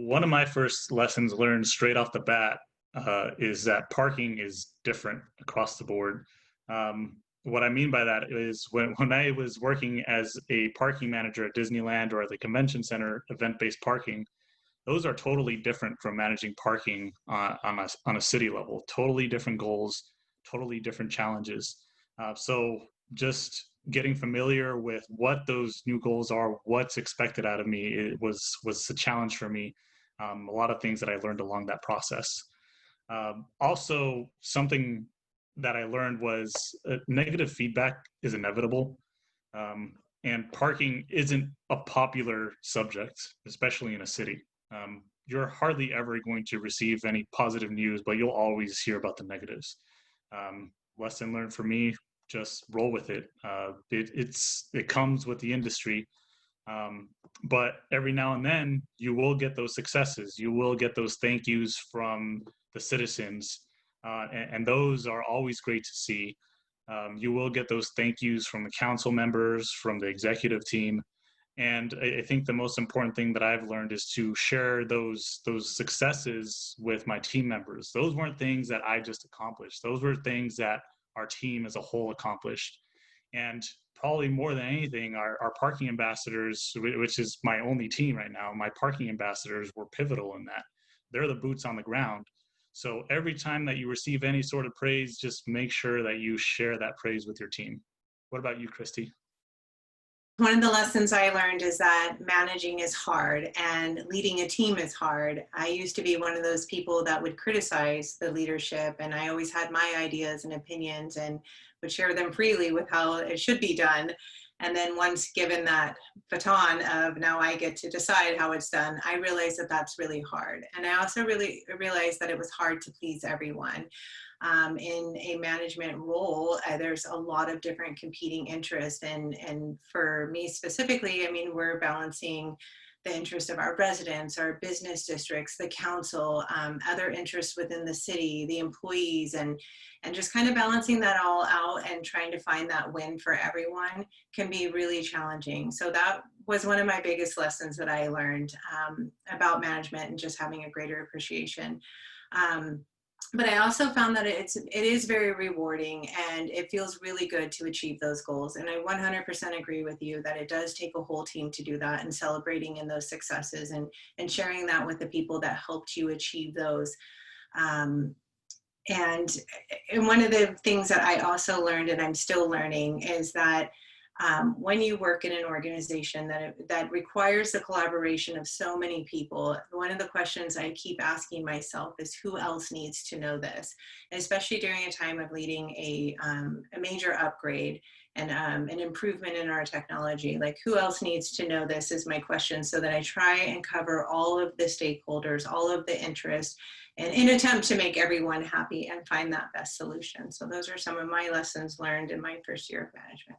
one of my first lessons learned straight off the bat is that parking is different across the board. What I mean by that is when I was working as a parking manager at Disneyland or at the convention center, event-based parking, those are totally different from managing parking on a city level. Totally different goals, totally different challenges. So just getting familiar with what those new goals are, what's expected out of me, it was a challenge for me. A lot of things that I learned along that process. Also, something that I learned was negative feedback is inevitable. Um, and parking isn't a popular subject, especially in a city. You're hardly ever going to receive any positive news, but you'll always hear about the negatives. Lesson learned for me: just roll with it. It comes with the industry, um, but every now and then you will get those successes. You will get those thank yous from the citizens, and those are always great to see. You will get those thank yous from the council members, from the executive team, and I think the most important thing that I've learned is to share those successes with my team members. Those weren't things that I just accomplished. Those were things that our team as a whole accomplished. And probably more than anything, our parking ambassadors, which is my only team right now, my parking ambassadors were pivotal in that. They're the boots on the ground. So every time that you receive any sort of praise, just make sure that you share that praise with your team. What about you, Christy? One of the lessons I learned is that managing is hard and leading a team is hard. I used to be one of those people that would criticize the leadership, and I always had my ideas and opinions and would share them freely with how it should be done. And then once given that baton of now I get to decide how it's done, I realized that that's really hard. And I also really realized that it was hard to please everyone. In a management role, there's a lot of different competing interests. And for me specifically, I mean, we're balancing the interest of our residents, our business districts, the council, other interests within the city, the employees, and just kind of balancing that all out and trying to find that win for everyone can be really challenging. So that was one of my biggest lessons that I learned about management and just having a greater appreciation. Um, but I also found that it is very rewarding and it feels really good to achieve those goals. And I 100% agree with you that it does take a whole team to do that, and celebrating in those successes and sharing that with the people that helped you achieve those. Um, and and one of the things that I also learned, and I'm still learning, is that when you work in an organization that requires the collaboration of so many people, one of the questions I keep asking myself is who else needs to know this, especially during a time of leading a major upgrade and an improvement in our technology. Like, who else needs to know this is my question, so that I try and cover all of the stakeholders, all of the interests, and in attempt to make everyone happy and find that best solution. So those are some of my lessons learned in my first year of management.